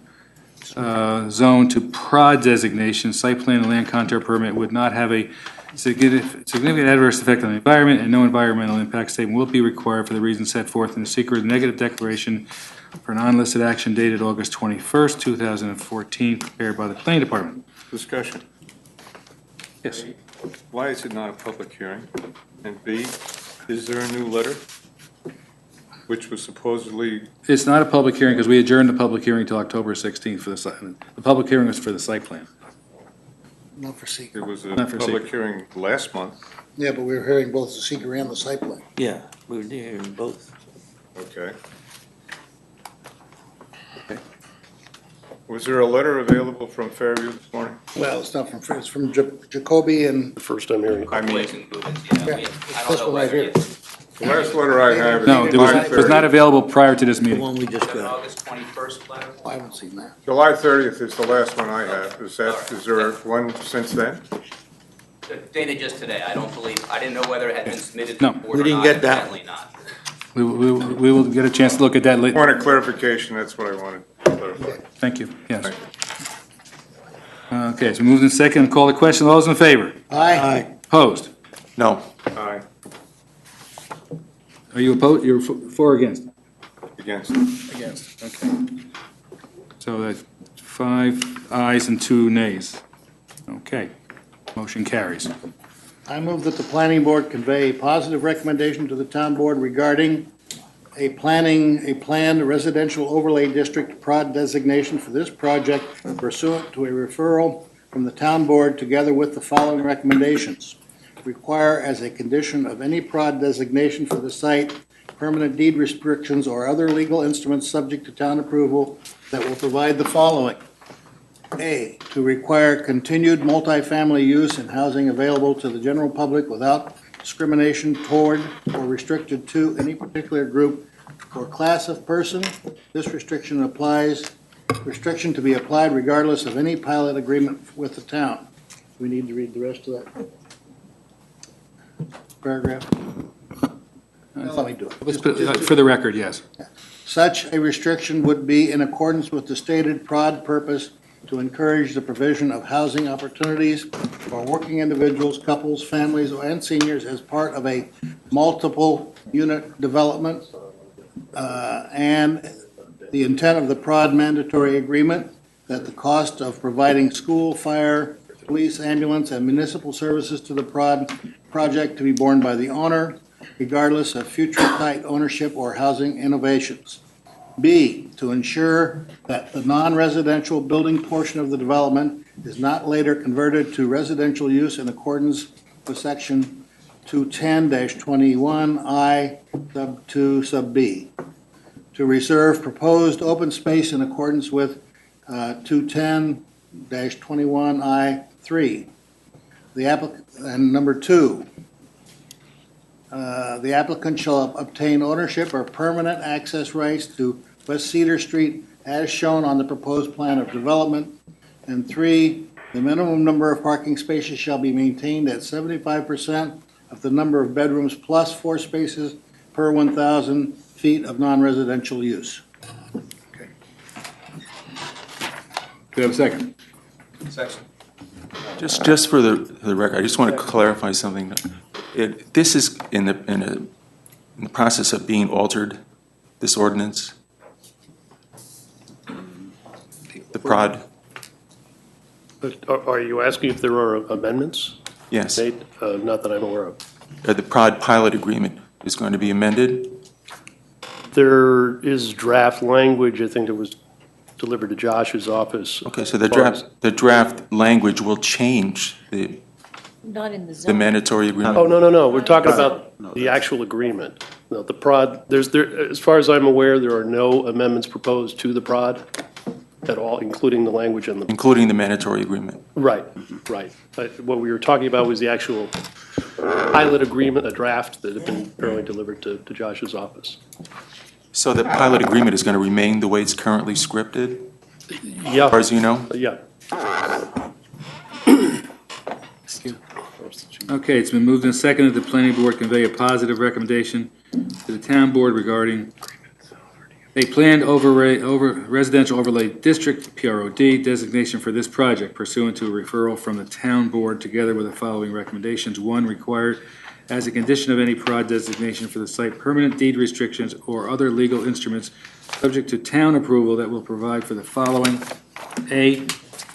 zone to PROD designation, site plan and land contour permit would not have a significant adverse effect on the environment, and no environmental impact statement will be required for the reasons set forth in the secret negative declaration for an unlisted action dated August 21st, 2014, prepared by the planning department. Discussion. Yes. Why is it not a public hearing? And B, is there a new letter? Which was supposedly, It's not a public hearing because we adjourned the public hearing till October 16th for the site. The public hearing was for the site plan. Not for seeker. there was a Not for public secret. hearing last month. Yeah, but we were hearing both the seeker and the site plan. Yeah, we were doing both. Okay. Was there a letter available from Fairview this morning? Well, it's not it's from Jacoby and. The first I'm hearing. I mean, Boys and Boobins, yeah. Yeah, I this don't know one right whether here. it's the last letter I have is No, it was not available prior to this The meeting. one we just an got. August 21st letter. I haven't seen that. July 30th is the last one I have. Is there one since then? Dated just today. I don't believe, I didn't know whether it had been submitted to No. the board We or didn't not. get that. Evidently not. We will get a chance to look at that later. Point of clarification, that's what I wanted to clarify. Thank you, yes. Okay, so moved in second, call the question, all those in favor? Aye. Opposed? No. Aye, Are you opposed, you're for or against? against. Against. Okay. So that's 5 ayes and 2 nays. Okay, motion carries. I move that the planning board convey a positive recommendation to the town board regarding a planned residential overlay district prod designation for this project pursuant to a referral from the town board together with the following recommendations. Require as a condition of any prod designation for the site, permanent deed restrictions or other legal instruments subject to town approval that will provide the following. A, to require continued multifamily use and housing available to the general public without discrimination toward or restricted to any particular group or class of person. This restriction to be applied regardless of any pilot agreement with the town. We need to read the rest of that paragraph. Let me do it. Let's put, for the record, yes. Such a restriction would be in accordance with the stated prod purpose to encourage the provision of housing opportunities for working individuals, couples, families, and seniors as part of a multiple unit development. And the intent of the prod mandatory agreement that the cost of providing school, fire, police, ambulance, and municipal services to the prod project to be borne by the owner, regardless of future site ownership or housing innovations. B, to ensure that the non-residential building portion of the development is not later converted to residential use in accordance with section 210-21I sub 2 sub B. To reserve proposed open space in accordance with 210-21I3. And number 2, the applicant shall obtain ownership or permanent access rights to West Cedar Street as shown on the proposed plan of development. And 3, the minimum number of parking spaces shall be maintained at 75% of the number of bedrooms plus 4 spaces per 1,000 feet of non-residential use. Do we have a second? Section. Just for the record, I just want to clarify something. This is in the process of being altered, this ordinance? The prod? But are you asking if there are amendments Yes. made? Not that I'm aware of. The prod pilot agreement is going to be amended? There is draft language, I think it was delivered to Josh's office. Okay, so the draft language will change the Not in the zone. mandatory agreement? Oh, no, we're talking about the actual agreement. No, the prod, as far as I'm aware, there are no amendments proposed to the prod at all, including the language in the. Including the mandatory agreement? Right. But what we were talking about was the actual pilot agreement, a draft that had been earlier delivered to Josh's office. So the pilot agreement is going to remain the way it's currently scripted, Yeah. as far as you know? Yeah. Okay, it's been moved and seconded that the planning board convey a positive recommendation to the town board regarding a planned residential overlay district, PROD, designation for this project pursuant to a referral from the town board together with the following recommendations. 1, required as a condition of any prod designation for the site, permanent deed restrictions or other legal instruments subject to town approval that will provide for the following. A,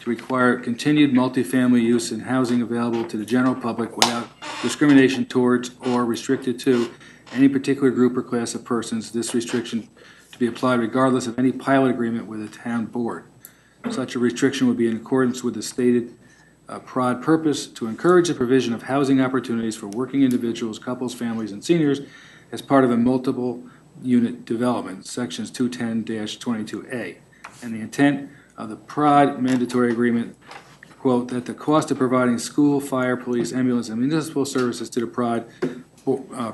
to to require continued multifamily use and housing available to the general public without discrimination towards or restricted to any particular group or class of persons. This restriction to be applied regardless of any pilot agreement with a town board. Such a restriction would be in accordance with the stated PROD purpose to encourage the provision of housing opportunities for working individuals, couples, families, and seniors as part of a multiple unit development, sections 210-22A. And the intent of the PROD mandatory agreement, quote, that the cost of providing school, fire, police, ambulance, and municipal services to the PROD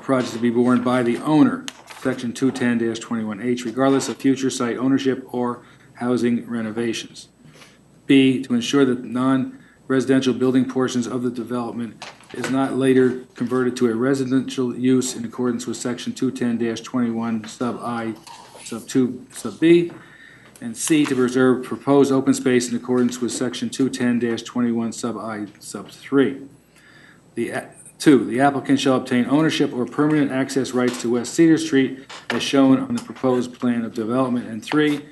projects to be borne by the owner, section 210-21H, regardless of future site ownership or housing renovations. B, to ensure that non-residential building portions of the development is not later converted to a residential use in accordance with section 210-21 sub I, sub 2, sub B. And C, to preserve proposed open space in accordance with section 210-21 sub I, sub 3. Two, the applicant shall obtain ownership or permanent access rights to West Cedar Street as shown on the proposed plan of development. And three,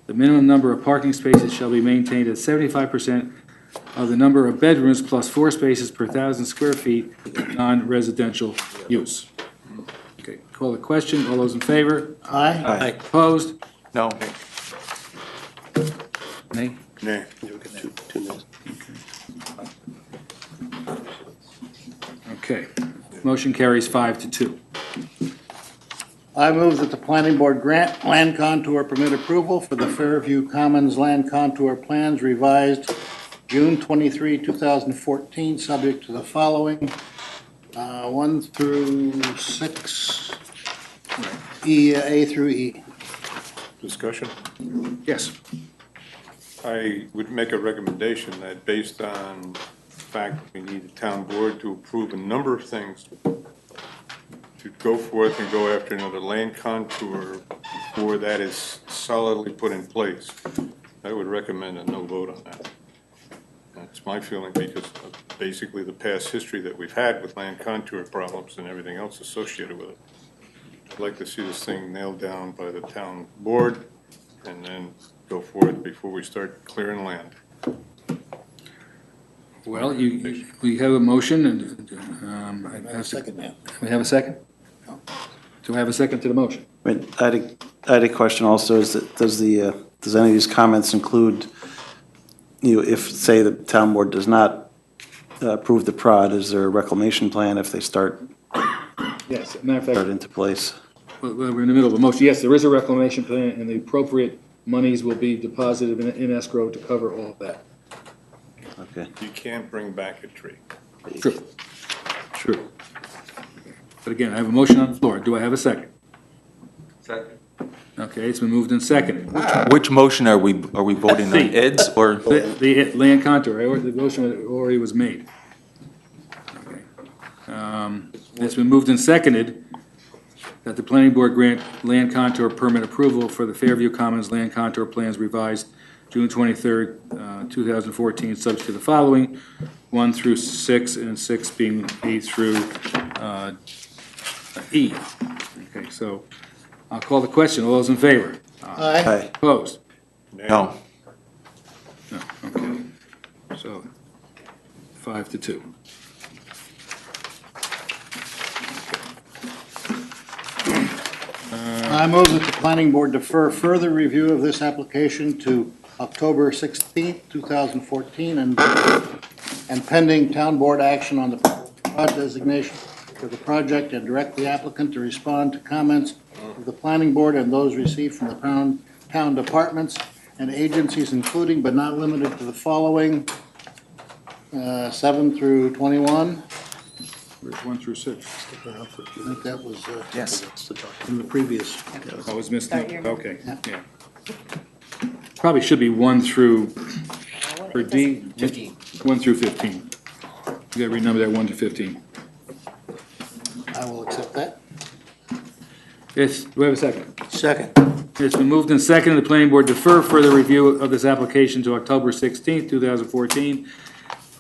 the minimum number of parking spaces shall be maintained at 75% of the number of bedrooms plus 4 spaces per 1,000 square feet of non-residential use. Okay, call the question. All those in favor? Aye. Opposed? No. Nay? Nay. Two nays. Okay. Motion carries 5-2. I move that the planning board grant land contour permit approval for the Fairview Commons land contour plans revised June 23, 2014, subject to the following, 1 through 6, A through E. Discussion? Yes. I would make a recommendation that based on the fact that we need the town board to approve a number of things, to go forth and go after another land contour before that is solidly put in place, I would recommend a no vote on that. That's my feeling because of basically the past history that we've had with land contour problems and everything else associated with it. I'd like to see this thing nailed down by the town board and then go forward before we start clearing land. Well, we have a motion and I second that. we have a second? Do I have a second to the motion? I mean, I had a question also, is that, does any of these comments include, if, say, the town board does not approve the PROD, is there a reclamation plan if they start Yes, matter of fact, into place? we're in the middle of a motion. Yes, there is a reclamation plan, and the appropriate monies will be deposited in escrow to cover all of that. Okay. You can't bring back a tree. True. True. But again, I have a motion on the floor. Do I have a second? Second. Okay, it's been moved and seconded. Which motion are we voting on? C. Ed's or? The land contour, the motion already was made. Okay. It's been moved and seconded that the planning board grant land contour permit approval for the Fairview Commons land contour plans revised June 23rd, 2014, subject to the following, 1 through 6, and 6 being A through E. Okay, so I'll call the question. All those in favor? Aye. Opposed? No. No, okay. So, 5-2. I move that the planning board defer further review of this application to October 16th, 2014, and pending town board action on the project designation for the project, and direct the applicant to respond to comments of the planning board and those received from the town departments and agencies, including but not limited to the following, 7 through 21. Where's 1 through 6? I think that was Yes. in the previous. I was missing, okay, yeah. Probably should be 1 through, for D, 1 through 15. You gotta renumber that 1 to 15. I will accept that. Yes, do we have a second? Second. It's been moved and seconded, the planning board defer further review of this application to October 16th, 2014,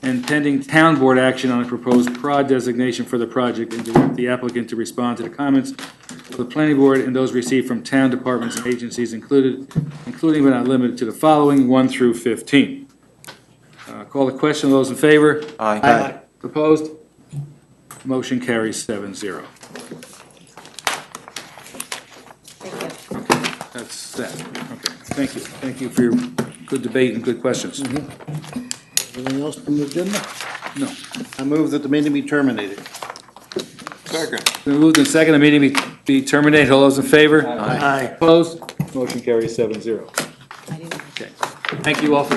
and pending town board action on a proposed PROD designation for the project, and direct the applicant to respond to the comments of the planning board and those received from town departments and agencies including but not limited to the following, 1 through 15. Call the question. Those in favor? Aye. Opposed? Motion carries 7-0. That's that. Okay, thank you. Thank you for your good debate and good questions. Anything else from the agenda? No. I move that the meeting be terminated. Been moved and second, the meeting be terminated. All those in favor? Aye. Opposed? Motion carries 7-0. Okay. Thank you all for